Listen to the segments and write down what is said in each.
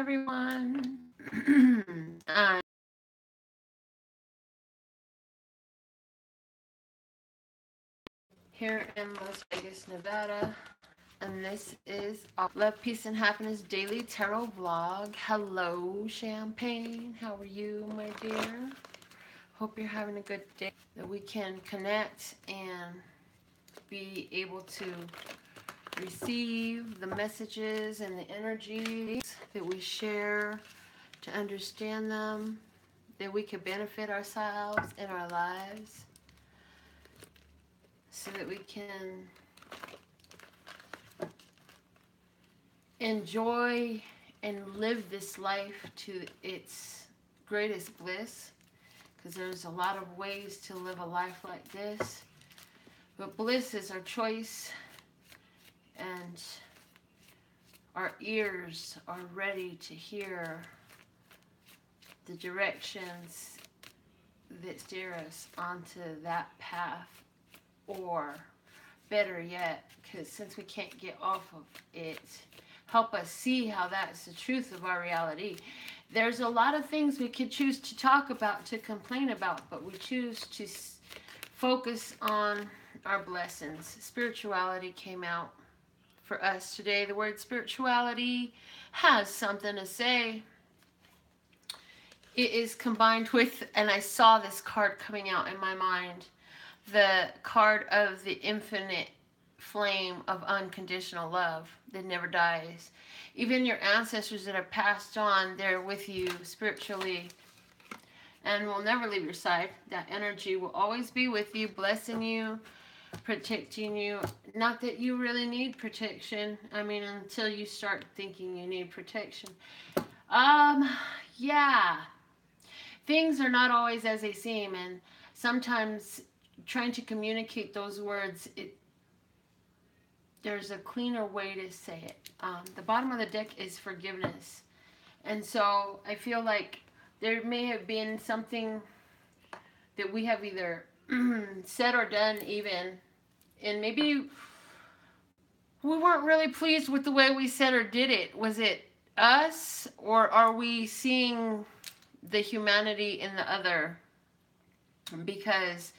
everyone. I'm here in Las Vegas, Nevada, and this is our Love, Peace, and Happiness Daily Tarot Vlog. Hello, Champagne. How are you, my dear? Hope you're having a good day, that we can connect and be able to receive the messages and the energies that we share, to understand them, that we can benefit ourselves and our lives, so that we can enjoy and live this life to its greatest bliss, because there's a lot of ways to live a life like this, but bliss is our choice, and our ears are ready to hear the directions that steer us onto that path, or better yet, because since we can't get off of it, help us see how that's the truth of our reality. There's a lot of things we could choose to talk about, to complain about, but we choose to focus on our blessings. Spirituality came out for us today. The word spirituality has something to say. It is combined with, and I saw this card coming out in my mind, the card of the infinite flame of unconditional love that never dies. Even your ancestors that have passed on, they're with you spiritually and will never leave your side. That energy will always be with you, blessing you, protecting you. Not that you really need protection. I mean, until you start thinking you need protection. Yeah. Things are not always as they seem, and sometimes trying to communicate those words, there's a cleaner way to say it. The bottom of the deck is forgiveness. And so I feel like there may have been something that we have either said or done even, and maybe we weren't really pleased with the way we said or did it. Was it us, or are we seeing the humanity in the other? Because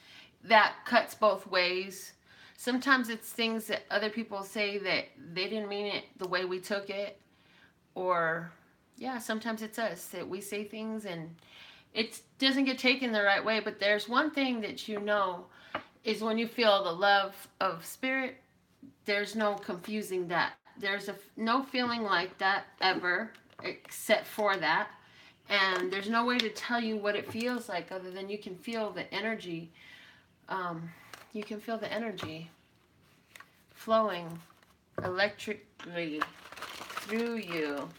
that cuts both ways. Sometimes it's things that other people say that they didn't mean it the way we took it. Or, yeah, sometimes it's us that we say things and it doesn't get taken the right way. But there's one thing that you know, is when you feel the love of spirit, there's no confusing that. There's no feeling like that ever, except for that. And there's no way to tell you what it feels like other than you can feel the energy. You can feel the energy flowing electrically through you.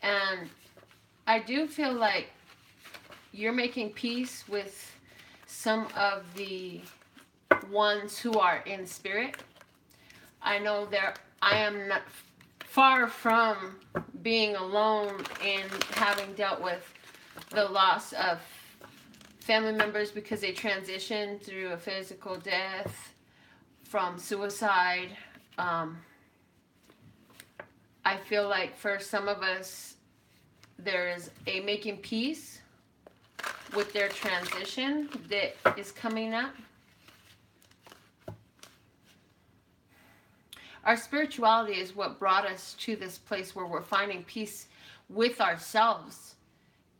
And I do feel like you're making peace with some of the ones who are in spirit. I know I am not far from being alone and having dealt with the loss of family members because they transitioned through a physical death, from suicide. I feel like for some of us, there is a making peace with their transition that is coming up. Our spirituality is what brought us to this place where we're finding peace with ourselves.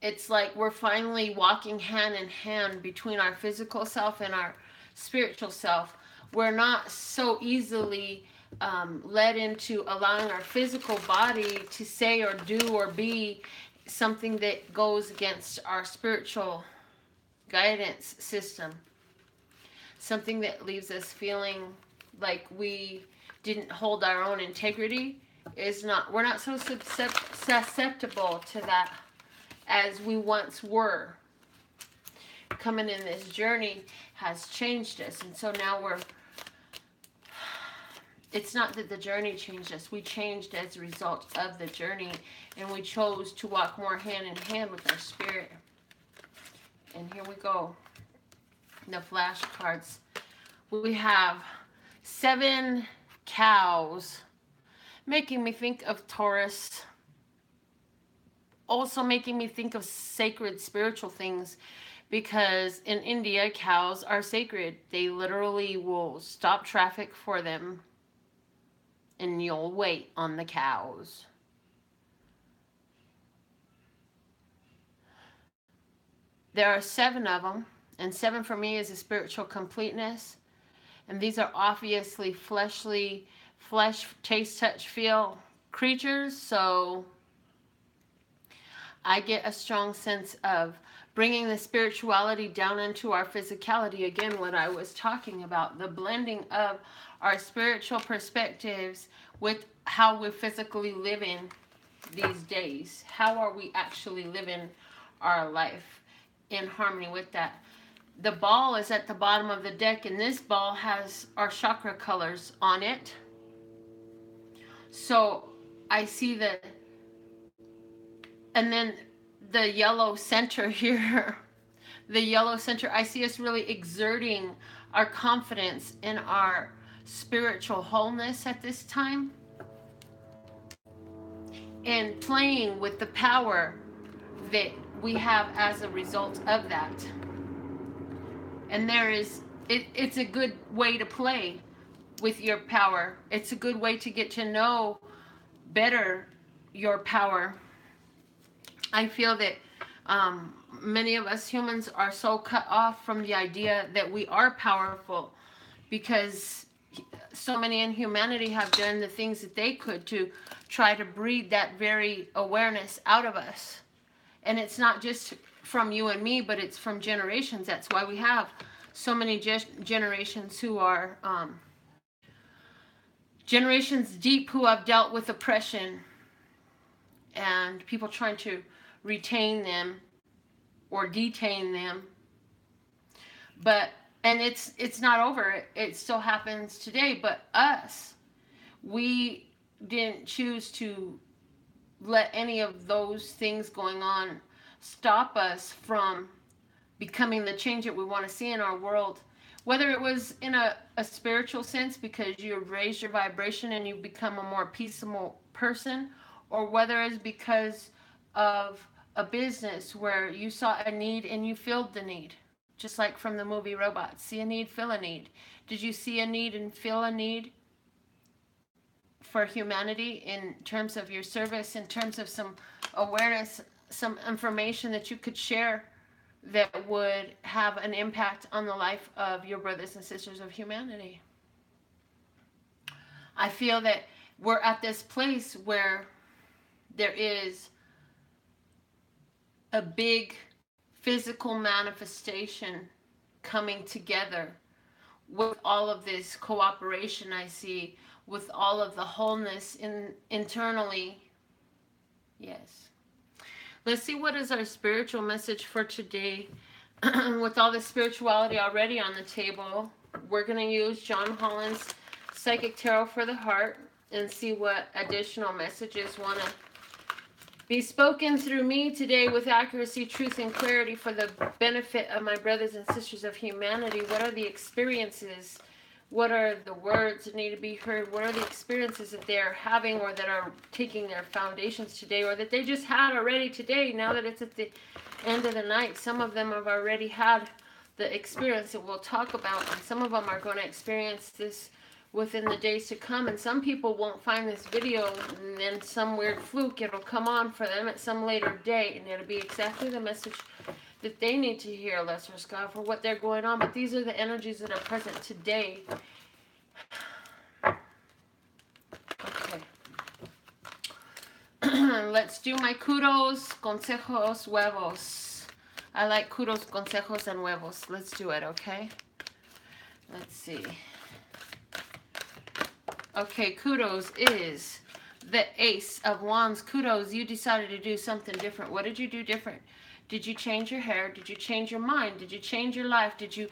It's like we're finally walking hand in hand between our physical self and our spiritual self. We're not so easily led into allowing our physical body to say or do or be something that goes against our spiritual guidance system. Something that leaves us feeling like we didn't hold our own integrity. We're not so susceptible to that as we once were. Coming in this journey has changed us, and so now it's not that the journey changed us, we changed as a result of the journey, and we chose to walk more hand in hand with our spirit. And here we go. The flashcards. We have 7 cows, making me think of Taurus. also making me think of sacred spiritual things, because in India, cows are sacred. They literally will stop traffic for them, and you'll wait on the cows. There are 7 of them, and 7 for me is a spiritual completeness. And these are obviously fleshly, flesh, taste, touch, feel creatures. So I get a strong sense of bringing the spirituality down into our physicality. Again, what I was talking about, the blending of our spiritual perspectives with how we're physically living these days. How are we actually living our life in harmony with that? The ball is at the bottom of the deck, and this ball has our chakra colors on it. So I see the, and then the yellow center here, the yellow center, I see us really exerting our confidence in our spiritual wholeness at this time, and playing with the power that we have as a result of that. And there is, it's a good way to play with your power. It's a good way to get to know better your power. I feel that many of us humans are so cut off from the idea that we are powerful, because so many in humanity have done the things that they could to try to breed that very awareness out of us. And it's not just from you and me, but it's from generations. That's why we have so many generations who are generations deep, who have dealt with oppression and people trying to retain them or detain them. But, and it's not over. It still happens today. But us, we didn't choose to let any of those things going on stop us from becoming the change that we want to see in our world. Whether it was in a spiritual sense, because you raise your vibration and you become a more peaceable person, or whether it's because of a business where you saw a need and you filled the need. Just like from the movie Robots. See a need, fill a need. Did you see a need and fill a need for humanity in terms of your service, in terms of some awareness, some information that you could share that would have an impact on the life of your brothers and sisters of humanity? I feel that we're at this place where there is a big physical manifestation coming together with all of this cooperation I see, with all of the wholeness internally. Yes. Let's see, what is our spiritual message for today? With all the spirituality already on the table, we're going to use John Holland's Psychic Tarot for the Heart and see what additional messages want to be spoken through me today with accuracy, truth, and clarity for the benefit of my brothers and sisters of humanity. What are the experiences? What are the words that need to be heard? What are the experiences that they're having, or that are taking their foundations today, or that they just had already today, now that it's at the end of the night? Some of them have already had the experience that we'll talk about, and some of them are going to experience this within the days to come. And some people won't find this video, and then some weird fluke, it'll come on for them at some later date, and it'll be exactly the message that they need to hear, Lesser God, for what they're going on. But these are the energies that are present today. Okay. Let's do my kudos, consejos, huevos. I like kudos, consejos, and huevos. Let's do it, okay? Let's see. Okay, kudos is the Ace of Wands. Kudos, you decided to do something different. What did you do different? Did you change your hair? Did you change your mind? Did you change your life? Did you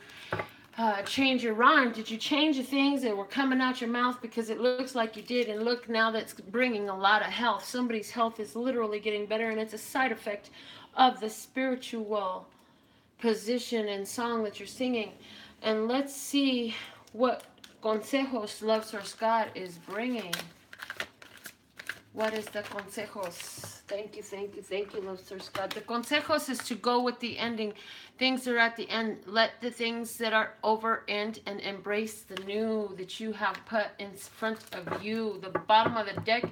change your rhyme? Did you change the things that were coming out your mouth? Because it looks like you did, and look, now that's bringing a lot of health. Somebody's health is literally getting better, and it's a side effect of the spiritual position and song that you're singing. And let's see what consejos Love Source God is bringing. What is the consejos? Thank you, thank you, thank you, love source God. The consejos is to go with the ending. Things are at the end. Let the things that are over end and embrace the new that you have put in front of you. The bottom of the deck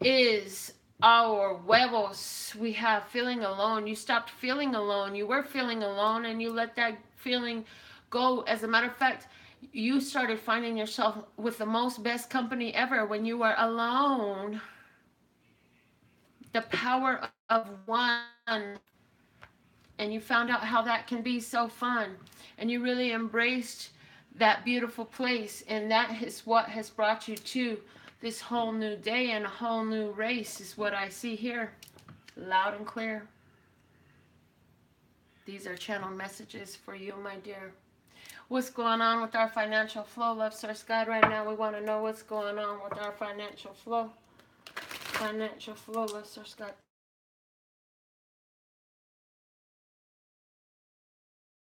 is our huevos. We have feeling alone. You stopped feeling alone. You were feeling alone and you let that feeling go. As a matter of fact, you started finding yourself with the most best company ever when you were alone. The power of one, and you found out how that can be so fun, and you really embraced that beautiful place, and that is what has brought you to this whole new day and a whole new race is what I see here, loud and clear. These are channel messages for you, my dear. What's going on with our financial flow, love source God? Right now we want to know what's going on with our financial flow. Financial flow, love source God.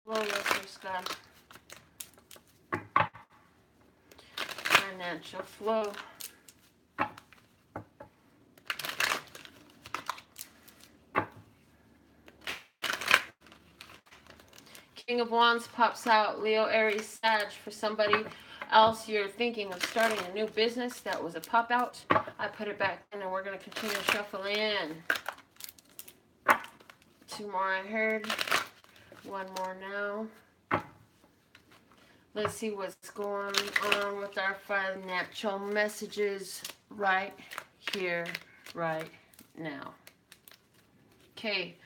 Flow, love source God. Financial flow. King of Wands pops out. Leo, Aries, Sag. For somebody else, you're thinking of starting a new business. That was a pop out. I put it back in, and we're going to continue to shuffle in. 2 more I heard. 1 more now. Let's see what's going on with our financial messages right here, right now. Okay.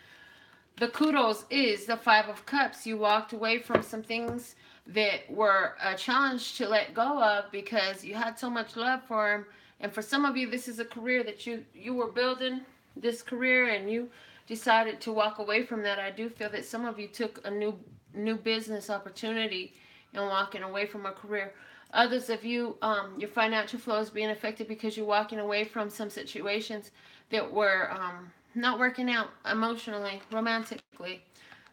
The kudos is the 5 of Cups. You walked away from some things that were a challenge to let go of because you had so much love for them. And for some of you, this is a career that you were building, this career, and you decided to walk away from that. I do feel that some of you took a new business opportunity and walking away from a career. Others of you, your financial flow is being affected because you're walking away from some situations that were not working out emotionally, romantically.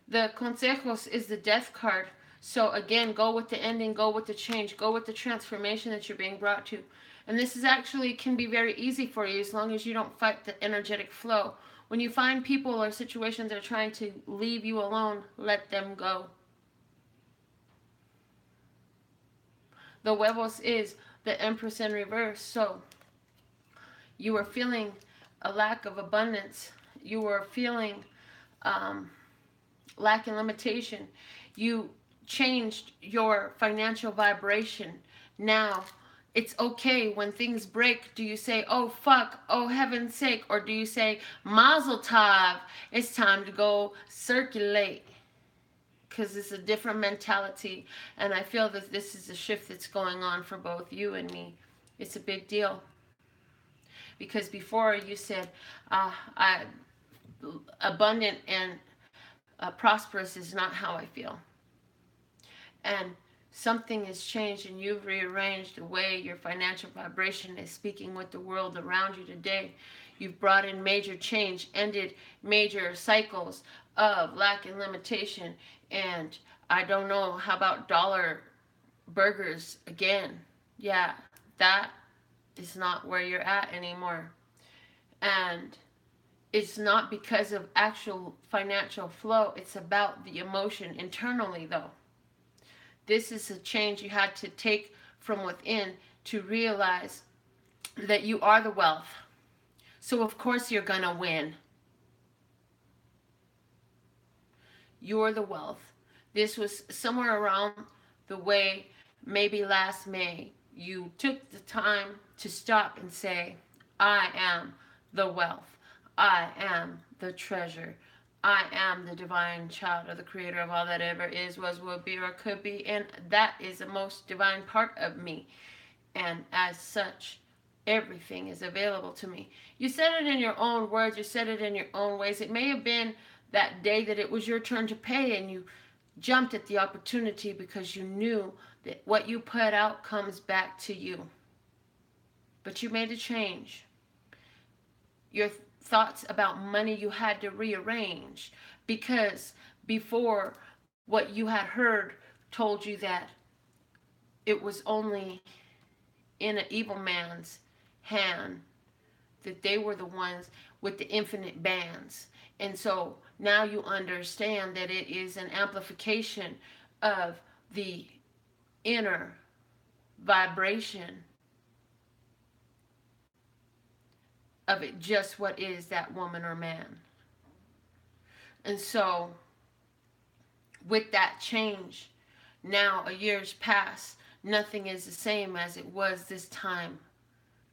The consejos is the death card. So again, go with the ending, go with the change, go with the transformation that you're being brought to. And this is actually can be very easy for you as long as you don't fight the energetic flow. When you find people or situations that are trying to leave you alone, let them go. The huevos is the Empress in reverse. So you were feeling a lack of abundance. You were feeling lack and limitation. You changed your financial vibration. Now, it's okay when things break. Do you say, oh, fuck, oh, heaven's sake? Or do you say, mazel tov, it's time to go circulate? Because it's a different mentality. And I feel that this is a shift that's going on for both you and me. It's a big deal. Because before you said, abundant and prosperous is not how I feel. And something has changed and you've rearranged the way your financial vibration is speaking with the world around you today. You've brought in major change, ended major cycles of lack and limitation. And I don't know, how about dollar burgers again? Yeah, that is not where you're at anymore. And it's not because of actual financial flow. It's about the emotion internally, though. This is a change you had to take from within to realize that you are the wealth. So, of course, you're going to win. You're the wealth. This was somewhere around the way, maybe last May, you took the time to stop and say, I am the wealth. I am the treasure. I am the divine child of the creator of all that ever is, was, will be, or could be. And that is the most divine part of me. And as such, everything is available to me. You said it in your own words. You said it in your own ways. It may have been that day that it was your turn to pay and you jumped at the opportunity because you knew that what you put out comes back to you. But you made a change. Your thoughts about money you had to rearrange because before what you had heard told you that it was only in an evil man's hand that they were the ones with the infinite bands. And so now you understand that it is an amplification of the inner vibration of it, just what is that woman or man. And so with that change, now a year's passed, nothing is the same as it was this time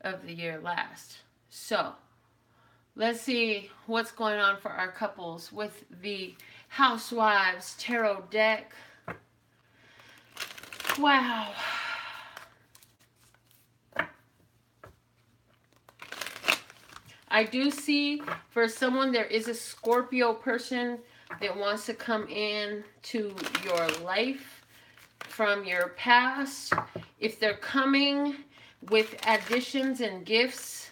of the year last. So let's see what's going on for our couples with the Housewives Tarot deck. Wow. I do see for someone there is a Scorpio person that wants to come in to your life from your past. If they're coming with additions and gifts,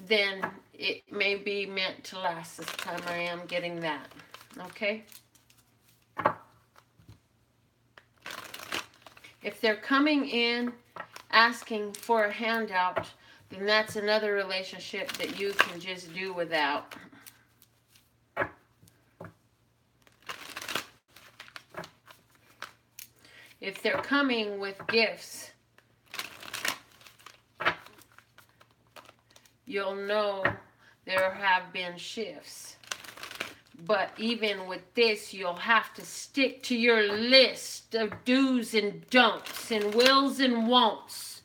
then it may be meant to last this time. I am getting that. Okay? If they're coming in asking for a handout, then that's another relationship that you can just do without. If they're coming with gifts, you'll know there have been shifts. But even with this, you'll have to stick to your list of do's and don'ts and wills and won'ts.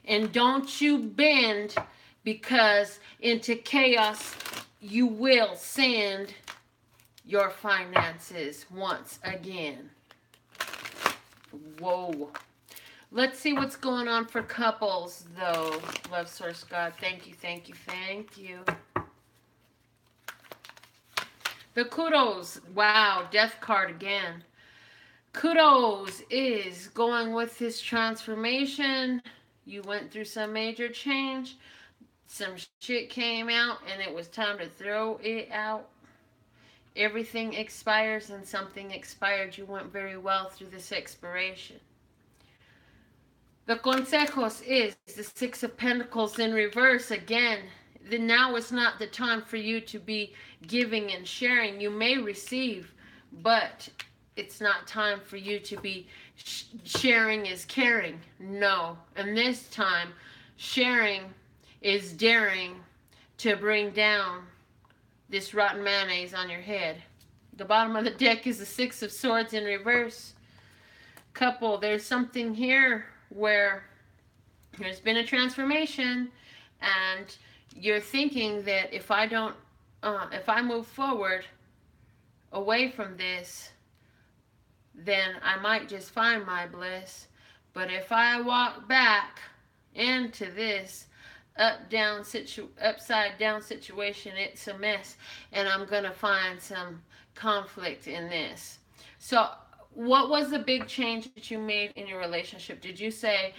And don't you bend, because into chaos you will send your finances once again. Whoa. Let's see what's going on for couples, though. Love Source God. Thank you, thank you, thank you. The kudos. Wow, death card again. Kudos is going with his transformation. You went through some major change. Some shit came out and it was time to throw it out. Everything expires and something expired. You went very well through this expiration. The consejos is the Six of Pentacles in reverse again. Now is not the time for you to be giving and sharing. You may receive, but it's not time for you to be sharing is caring. No. And this time, sharing is daring to bring down this rotten mayonnaise on your head. The bottom of the deck is the Six of Swords in reverse. Couple, there's something here where there's been a transformation and you're thinking that if I move forward away from this, then I might just find my bliss. But if I walk back into this upside down situation, it's a mess, and I'm gonna find some conflict in this. So what was the big change that you made in your relationship? Did you say,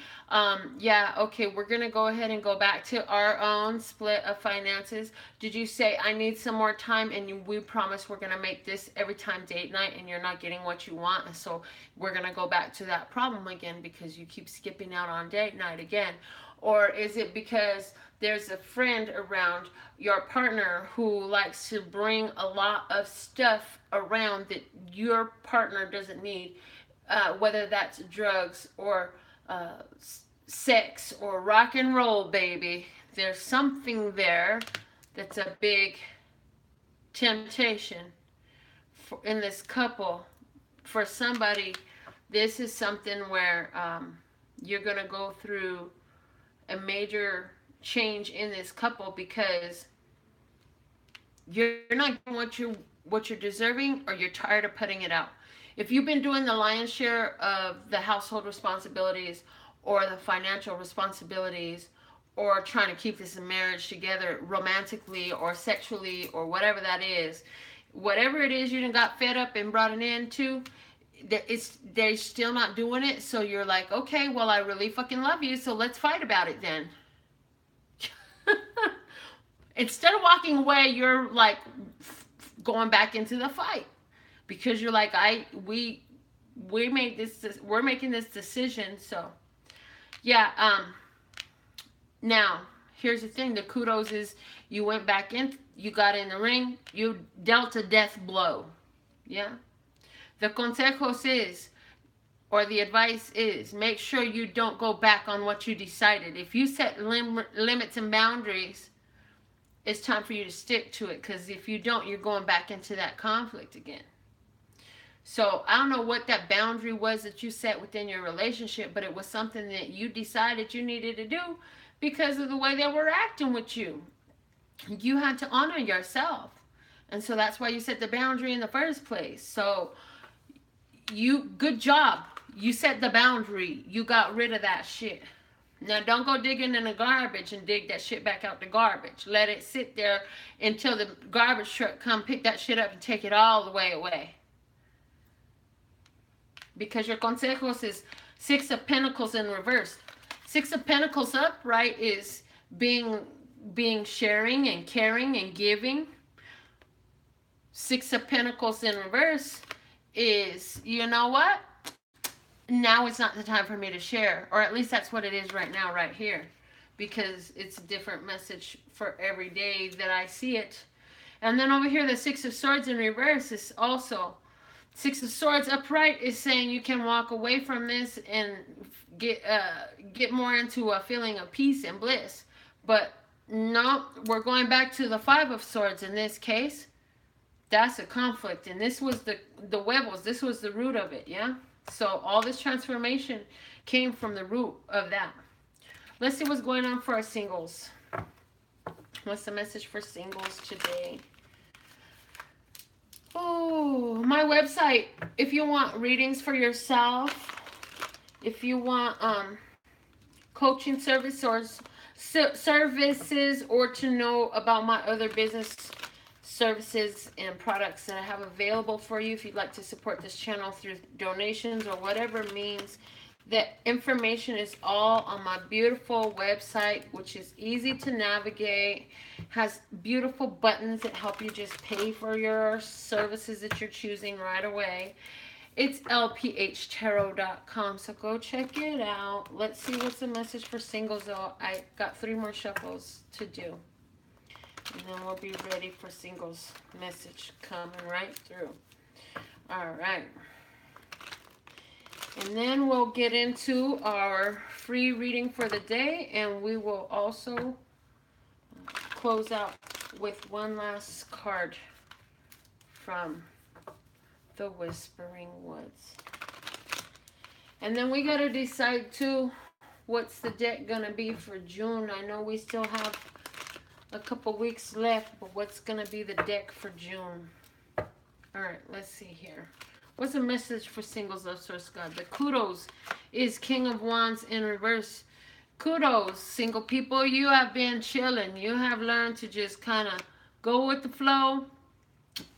yeah, okay, we're going to go ahead and go back to our own split of finances? Did you say, I need some more time, and we promise we're going to make this every time date night, and you're not getting what you want, and so we're going to go back to that problem again because you keep skipping out on date night again? Or is it because there's a friend around your partner who likes to bring a lot of stuff around that your partner doesn't need, whether that's drugs or sex or rock and roll, baby? There's something there that's a big temptation in this couple. For somebody, this is something where you're going to go through a major change in this couple because you're not getting what you're deserving, or you're tired of putting it out. If you've been doing the lion's share of the household responsibilities or the financial responsibilities, or trying to keep this marriage together romantically or sexually or whatever that is, whatever it is you done got fed up and brought it into, they're still not doing it. So you're like, okay, well, I really fucking love you, so let's fight about it then. Instead of walking away, you're like going back into the fight because you're like, we're making this decision. So yeah, now here's the thing. The kudos is you went back in, you got in the ring, you dealt a death blow. Yeah. The consejos is, or the advice is, make sure you don't go back on what you decided. If you set limits and boundaries, it's time for you to stick to it, because if you don't, you're going back into that conflict again. So I don't know what that boundary was that you set within your relationship, but it was something that you decided you needed to do because of the way they were acting with you. You had to honor yourself. And so that's why you set the boundary in the first place. So good job. You set the boundary. You got rid of that shit. Now don't go digging in the garbage and dig that shit back out the garbage. Let it sit there until the garbage truck come pick that shit up and take it all the way away. Because your consejos is 6 of Pentacles in reverse. 6 of Pentacles upright is being sharing and caring and giving. 6 of Pentacles in reverse is, you know what? Now it's not the time for me to share. Or at least that's what it is right now, right here. Because it's a different message for every day that I see it. And then over here, the 6 of Swords in reverse is also... 6 of Swords upright is saying you can walk away from this and get more into a feeling of peace and bliss. But no, we're going back to the 5 of Swords in this case. That's a conflict. And this was the huevos. This was the root of it, yeah? So all this transformation came from the root of that. Let's see what's going on for our singles. What's the message for singles today? Oh, my website, if you want readings for yourself, if you want coaching services or to know about my other business services and products that I have available for you, if you'd like to support this channel through donations or whatever means, the information is all on my beautiful website, which is easy to navigate, has beautiful buttons that help you just pay for your services that you're choosing right away. It's LPHtarot.com, so go check it out. Let's see what's the message for singles, though. I got 3 more shuffles to do. And then we'll be ready for singles message coming right through. All right. And then we'll get into our free reading for the day, and we will also close out with one last card from the Whispering Woods. And then we got to decide too, what's the deck going to be for June. I know we still have a couple weeks left, but what's going to be the deck for June? All right, let's see here. What's the message for singles of Source God? The kudos is King of Wands in reverse. Kudos, single people. You have been chilling. You have learned to just kind of go with the flow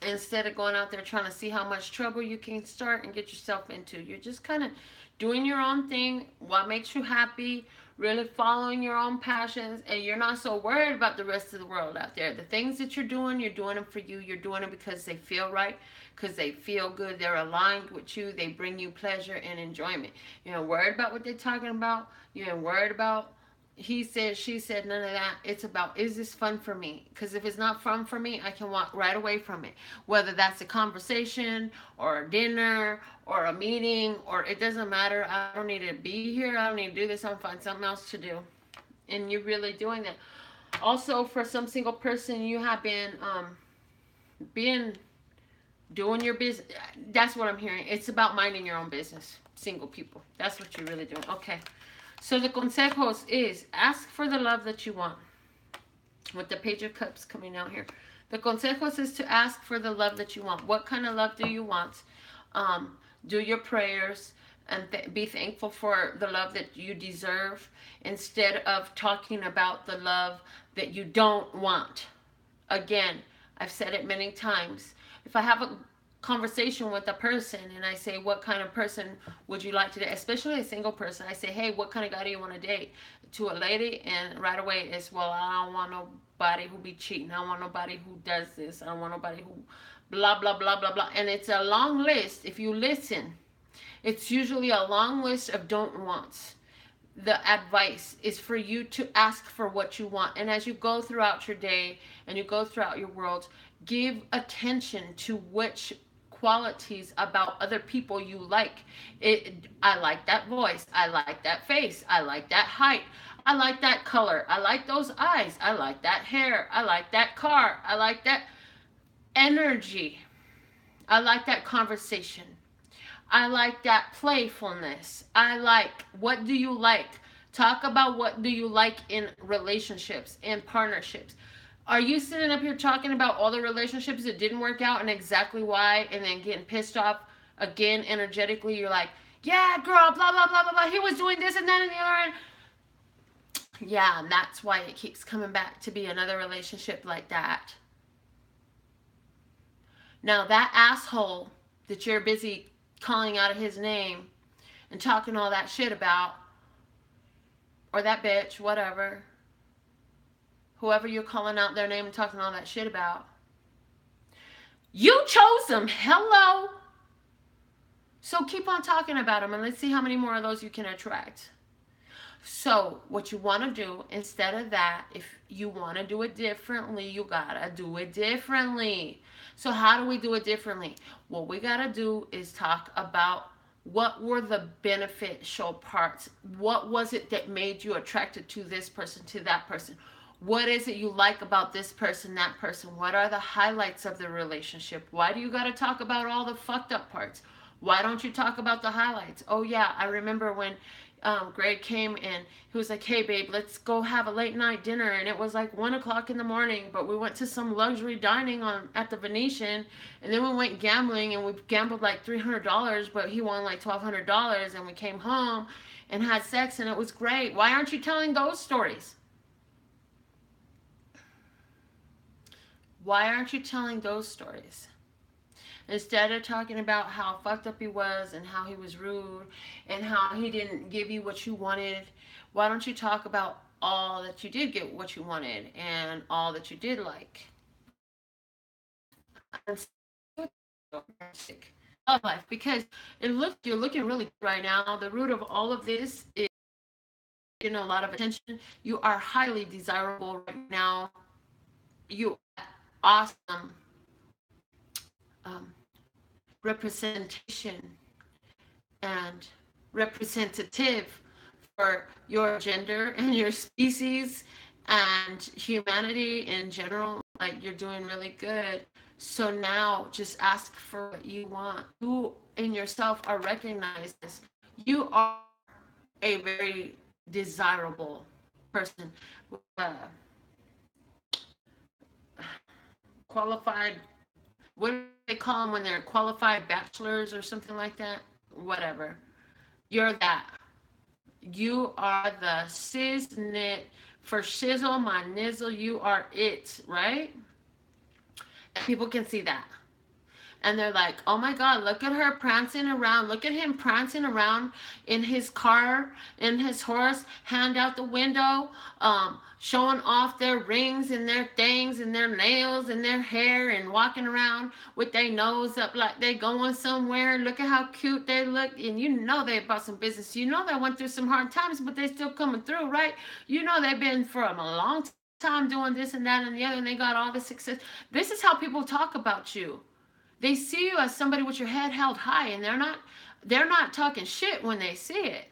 instead of going out there trying to see how much trouble you can start and get yourself into. You're just kind of doing your own thing, what makes you happy, really following your own passions, and you're not so worried about the rest of the world out there. The things that you're doing them for you. You're doing it because they feel right, because they feel good. They're aligned with you. They bring you pleasure and enjoyment. You're not worried about what they're talking about. You're not worried about he said, she said, none of that. It's about, is this fun for me? Because if it's not fun for me, I can walk right away from it. Whether that's a conversation or a dinner or a meeting, or it doesn't matter. I don't need to be here. I don't need to do this. I'll find something else to do. And you're really doing that. Also, for some single person, you have been doing your business. That's what I'm hearing. It's about minding your own business. Single people. That's what you're really doing. Okay. So the consejos is ask for the love that you want. With the Page of Cups coming out here. The consejos is to ask for the love that you want. What kind of love do you want? Do your prayers and be thankful for the love that you deserve instead of talking about the love that you don't want. Again, I've said it many times. If I have a conversation with a person and I say, what kind of person would you like to date? Especially a single person. I say, hey, what kind of guy do you want to date? To a lady, and right away it's, well, I don't want nobody who be cheating. I don't want nobody who does this. I don't want nobody who blah, blah, blah, blah, blah. And it's a long list. If you listen, it's usually a long list of don't wants the advice is for you to ask for what you want. And as you go throughout your day and you go throughout your world, give attention to which qualities about other people you like. I like that voice. I like that face. I like that height. I like that color. I like those eyes. I like that hair. I like that car. I like that energy. I like that conversation. I like that playfulness. I like, what do you like? Talk about what do you like in relationships, in partnerships. Are you sitting up here talking about all the relationships that didn't work out and exactly why, and then getting pissed off again energetically? You're like, yeah, girl, blah, blah, blah, blah, blah. He was doing this and that and the other. And yeah, and that's why it keeps coming back to be another relationship like that. Now, that asshole that you're busy calling out of his name and talking all that shit about, or that bitch, whatever, whoever you're calling out their name and talking all that shit about, you chose them. Hello. So keep on talking about them and let's see how many more of those you can attract. So what you want to do instead of that, if you want to do it differently, you gotta do it differently. So how do we do it differently? What we gotta do is talk about what were the beneficial parts. What was it that made you attracted to this person, to that person? What is it you like about this person, that person? What are the highlights of the relationship? Why do you gotta talk about all the fucked up parts? Why don't you talk about the highlights? Oh yeah, I remember when Greg came and he was like, hey babe, let's go have a late night dinner. And it was like 1 o'clock in the morning, but we went to some luxury dining at the Venetian, and then we went gambling and we gambled like $300, but he won like $1,200, and we came home and had sex and it was great. Why aren't you telling those stories? Why aren't you telling those stories? Instead of talking about how fucked up he was and how he was rude and how he didn't give you what you wanted, why don't you talk about all that you did get what you wanted and all that you did like? Life, because you're looking really good right now. The root of all of this is getting a lot of attention. You are highly desirable right now. You are awesome. Representation and representative for your gender and your species and humanity in general. Like, you're doing really good. So now just ask for what you want. You in yourself are recognized as you are a very desirable person. Qualified, what do they call them when they're qualified bachelors or something like that? Whatever. You're that. You are the shiznit for shizzle my nizzle. You are it, right? And people can see that. And they're like, oh my God, look at her prancing around. Look at him prancing around in his car, in his horse, hand out the window, showing off their rings and their things and their nails and their hair and walking around with their nose up like they going somewhere. Look at how cute they look. And you know they bought some business. You know they went through some hard times, but they still coming through, right? You know they've been for a long time doing this and that and the other, and they got all the success. This is how people talk about you. They see you as somebody with your head held high, and they're not talking shit when they see it.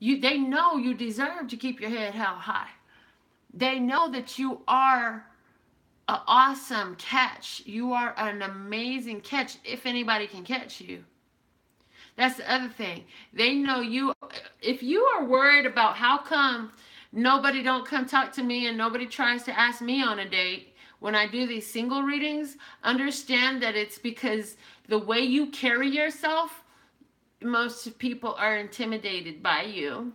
They know you deserve to keep your head held high. They know that you are an awesome catch. You are an amazing catch if anybody can catch you. That's the other thing. They know you. If you are worried about how come nobody don't come talk to me and nobody tries to ask me on a date, when I do these single readings, understand that it's because the way you carry yourself, most people are intimidated by you.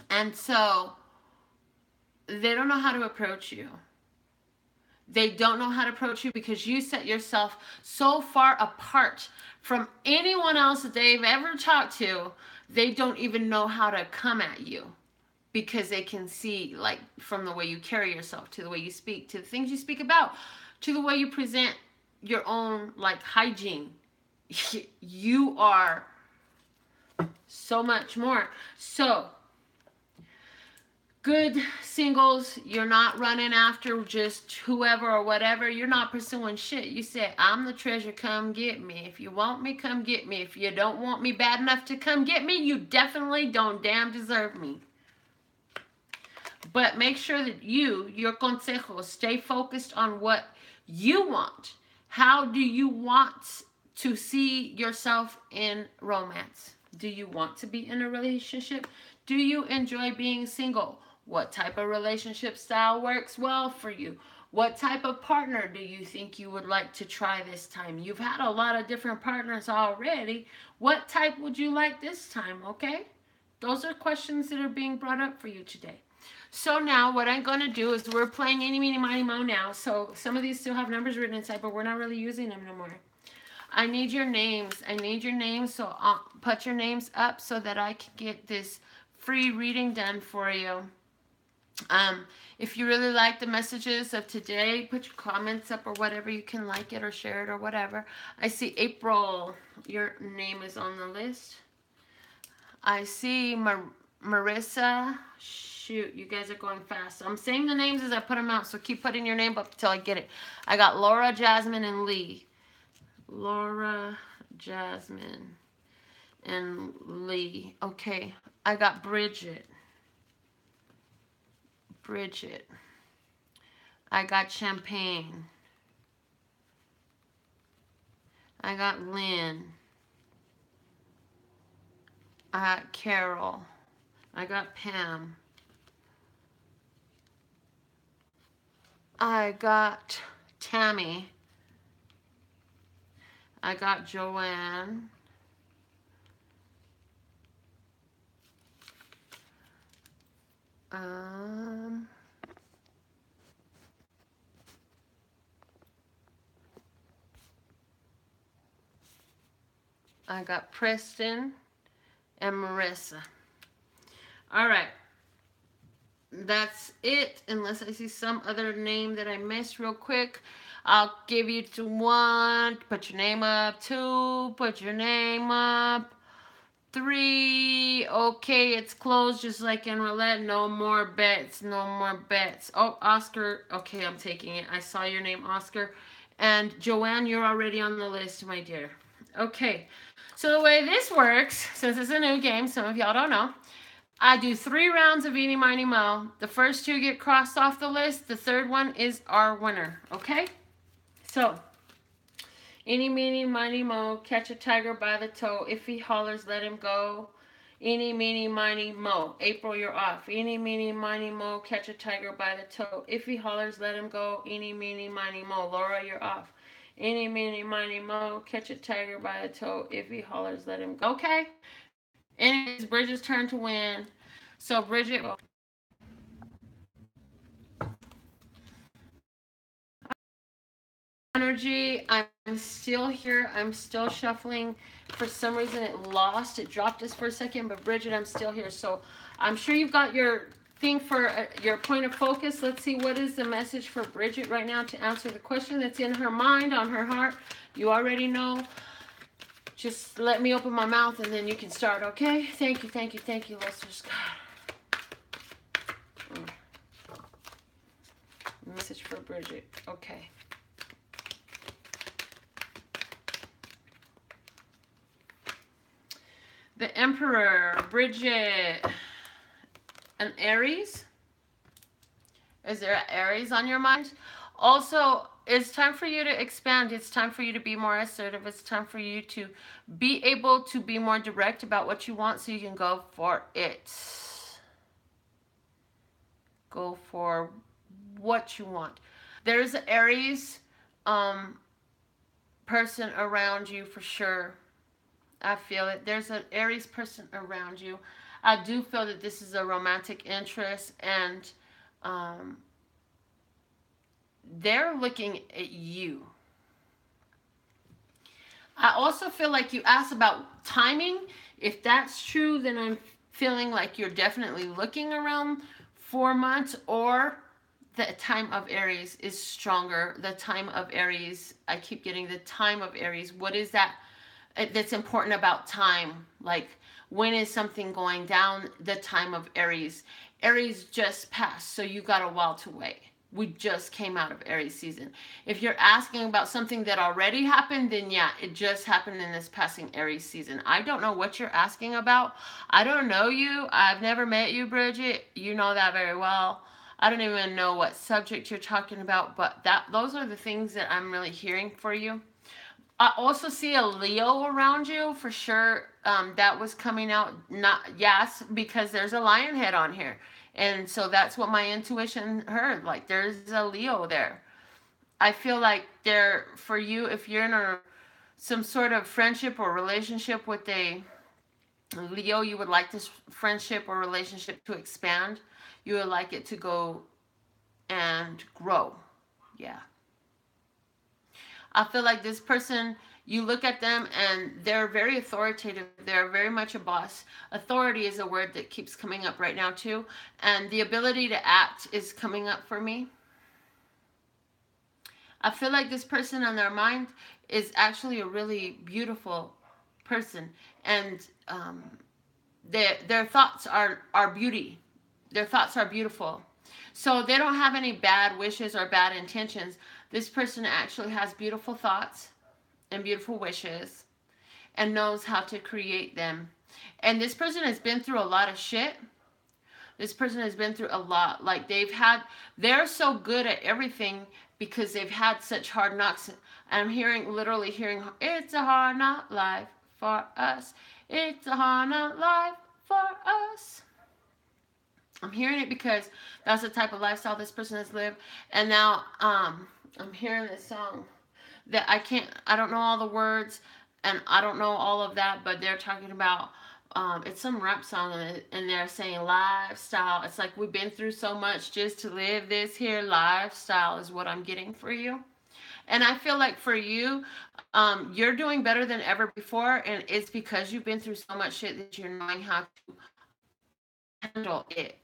And so they don't know how to approach you. They don't know how to approach you because you set yourself so far apart from anyone else that they've ever talked to, they don't even know how to come at you. Because they can see, like, from the way you carry yourself, to the way you speak, to the things you speak about, to the way you present your own, like, hygiene. You are so much more. So, good singles, you're not running after just whoever or whatever. You're not pursuing shit. You say, I'm the treasure, come get me. If you want me, come get me. If you don't want me bad enough to come get me, you definitely don't damn deserve me. But make sure that your consejo, stay focused on what you want. How do you want to see yourself in romance? Do you want to be in a relationship? Do you enjoy being single? What type of relationship style works well for you? What type of partner do you think you would like to try this time? You've had a lot of different partners already. What type would you like this time, okay? Those are questions that are being brought up for you today. So now what I'm going to do is we're playing Eeny, Meeny, Miny, Mo now. So some of these still have numbers written inside, but we're not really using them no more. I need your names. I need your names, so I'll put your names up so that I can get this free reading done for you. If you really like the messages of today, put your comments up or whatever. You can like it or share it or whatever. I see April. Your name is on the list. I see Marissa. Shoot, you guys are going fast. I'm saying the names as I put them out, so keep putting your name up until I get it. I got Laura, Jasmine, and Lee. Laura, Jasmine, and Lee. Okay, I got Bridget. Bridget. I got Champagne. I got Lynn. I got Carol. I got Pam. I got Tammy. I got Joanne. I got Preston and Marissa. All right. That's it, unless I see some other name that I missed real quick. I'll give you to 1, put your name up, 2, put your name up, 3, okay, it's closed just like in roulette, no more bets, no more bets. Oh, Oscar, okay, I'm taking it. I saw your name, Oscar. And Joanne, you're already on the list, my dear. Okay, so the way this works, since it's a new game, some of y'all don't know, I do 3 rounds of Eeny, Miny, Mo. The first 2 get crossed off the list. The third one is our winner, okay? So, Eeny, Meeny, Miny, Mo, catch a tiger by the toe. If he hollers, let him go. Eeny, Meeny, Miny, Mo. April, you're off. Eeny, Meeny, Miny, Mo, catch a tiger by the toe. If he hollers, let him go. Eeny, Meeny, Miny, Mo. Laura, you're off. Eeny, Meeny, Miny, Mo, catch a tiger by the toe. If he hollers, let him go. Okay? And it's Bridget's turn to win. So, Bridget. Energy, I'm still here. I'm still shuffling. For some reason, it lost. It dropped us for a second. But, Bridget, I'm still here. So, I'm sure you've got your thing for your point of focus. Let's see what is the message for Bridget right now to answer the question that's in her mind, on her heart. You already know. Just let me open my mouth and then you can start, okay? Thank you, thank you, thank you. Let's just... Message for Bridget. Okay. The Emperor, Bridget. An Aries? Is there an Aries on your mind? Also, it's time for you to expand. It's time for you to be more assertive. It's time for you to be able to be more direct about what you want so you can go for it. Go for what you want. There's an Aries person around you for sure. I feel it. There's an Aries person around you. I do feel that this is a romantic interest, and they're looking at you. I also feel like you asked about timing. If that's true, then I'm feeling like you're definitely looking around 4 months, or the time of Aries is stronger. The time of Aries, I keep getting the time of Aries. What is that that's important about time? Like, When is something going down? The time of Aries. Aries just passed, so you got a while to wait. We just came out of Aries season. If you're asking about something that already happened, then yeah, it just happened in this passing Aries season. I don't know what you're asking about. I don't know you. I've never met you, Bridget. You know that very well. I don't even know what subject you're talking about, but those are the things that I'm really hearing for you. I also see a Leo around you for sure. That was coming out, yes, because there's a lion head on here. And so that's what my intuition heard. Like, there's a Leo there. I feel like for you, if you're in some sort of friendship or relationship with a Leo, you would like this friendship or relationship to expand. You would like it to go and grow. Yeah. I feel like this person, you look at them and they're very authoritative. They're very much a boss. Authority is a word that keeps coming up right now too. And the ability to act is coming up for me. I feel like this person on their mind is actually a really beautiful person. And their thoughts are beauty. Their thoughts are beautiful. So they don't have any bad wishes or bad intentions. This person actually has beautiful thoughts and beautiful wishes and knows how to create them. And this person has been through a lot of shit. This person has been through a lot. Like, they're so good at everything because they've had such hard knocks. And I'm literally hearing, it's a hard knock life for us. It's a hard knock life for us. I'm hearing it because that's the type of lifestyle this person has lived. And now I'm hearing this song that I don't know all the words and I don't know all of that, but they're talking about, it's some rap song and they're saying lifestyle. It's like, we've been through so much just to live this here lifestyle is what I'm getting for you. And I feel like for you, you're doing better than ever before. And it's because you've been through so much shit that you're knowing how to handle it.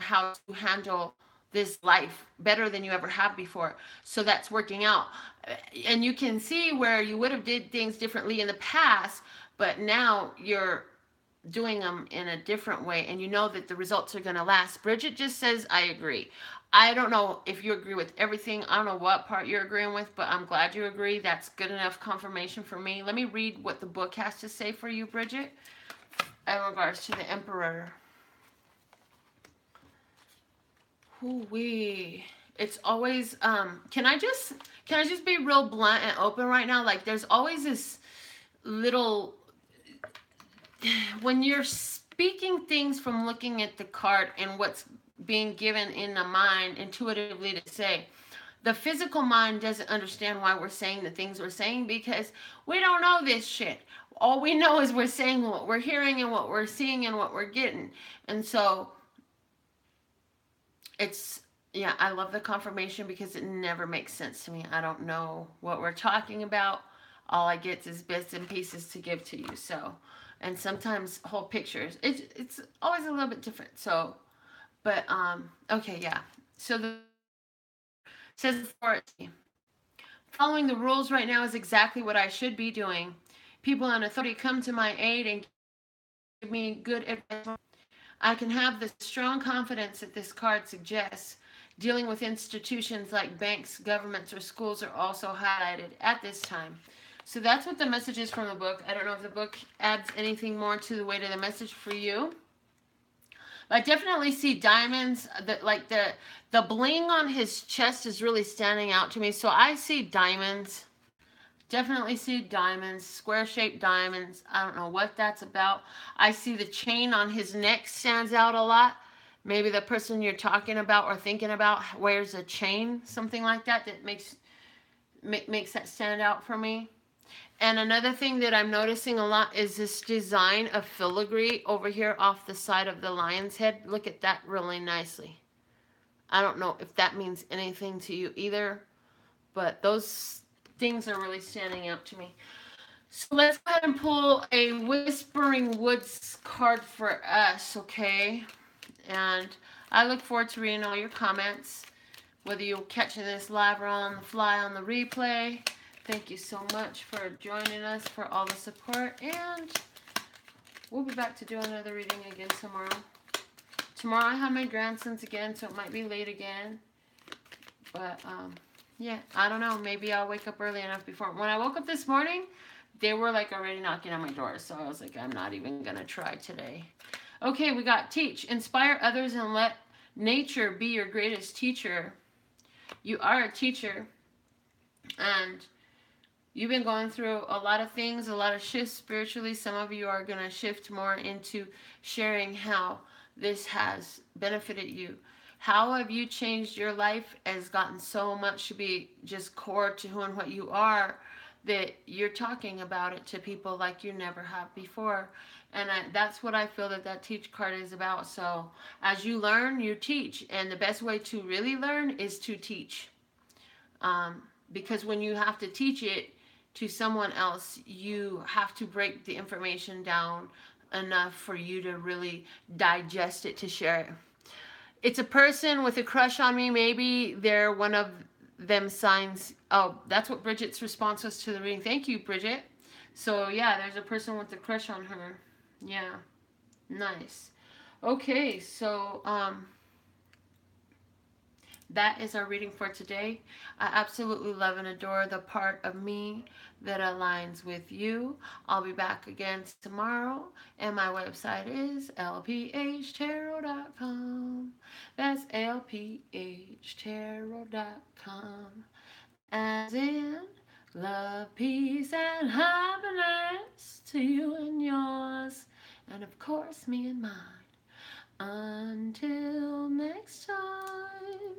How to handle this life better than you ever have before. So that's working out. And you can see where you would have did things differently in the past, but now you're doing them in a different way and you know that the results are going to last. Bridget just says, I agree. I don't know if you agree with everything. I don't know what part you're agreeing with, but I'm glad you agree. That's good enough confirmation for me. Let me read what the book has to say for you, Bridget, in regards to the Emperor. Ooh-wee. It's always can I just be real blunt and open right now? Like, there's always this little, when you're speaking things from looking at the card and what's being given in the mind intuitively to say, the physical mind doesn't understand why we're saying the things we're saying because we don't know this shit. All we know is we're saying what we're hearing and what we're seeing and what we're getting. And so yeah, I love the confirmation because it never makes sense to me. I don't know what we're talking about. All I get is bits and pieces to give to you. So, and sometimes whole pictures. It's always a little bit different. So, but okay, yeah. So says authority. Following the rules right now is exactly what I should be doing. People in authority come to my aid and give me good advice. I can have the strong confidence that this card suggests. Dealing with institutions like banks, governments, or schools are also highlighted at this time. So that's what the message is from the book. I don't know if the book adds anything more to the weight of the message for you. But I definitely see diamonds. The bling on his chest is really standing out to me. So I see diamonds. Definitely see diamonds, square-shaped diamonds. I don't know what that's about. I see the chain on his neck stands out a lot. Maybe the person you're talking about or thinking about wears a chain, something like that, that makes that stand out for me. And another thing that I'm noticing a lot is this design of filigree over here off the side of the lion's head. Look at that really nicely. I don't know if that means anything to you either, but those things are really standing out to me. So let's go ahead and pull a Whispering Woods card for us, okay? And I look forward to reading all your comments, whether you're catching this live or on the fly on the replay. Thank you so much for joining us, for all the support, and We'll be back to do another reading again tomorrow. Tomorrow I have my grandsons again, so it might be late again. But, yeah, I don't know. Maybe I'll wake up early enough before. When I woke up this morning, they were, like, already knocking on my door. So I was like, I'm not even going to try today. Okay, we got teach. Inspire others and let nature be your greatest teacher. You are a teacher. And you've been going through a lot of things, a lot of shifts spiritually. Some of you are going to shift more into sharing how this has benefited you. How have you changed your life has gotten so much to be just core to who and what you are that you're talking about it to people like you never have before. And that's what I feel that teach card is about. So as you learn, you teach. And the best way to really learn is to teach. Because when you have to teach it to someone else, you have to break the information down enough for you to really digest it to share it. It's a person with a crush on me. Maybe they're one of them signs. Oh, that's what Bridget's response was to the reading. Thank you, Bridget. So, yeah, there's a person with a crush on her. Yeah. Nice. Okay, so, that is our reading for today. I absolutely love and adore the part of me that aligns with you. I'll be back again tomorrow, and my website is LPHtarot.com. That's LPHtarot.com. As in, love, peace, and happiness to you and yours, and of course, me and mine. Until next time.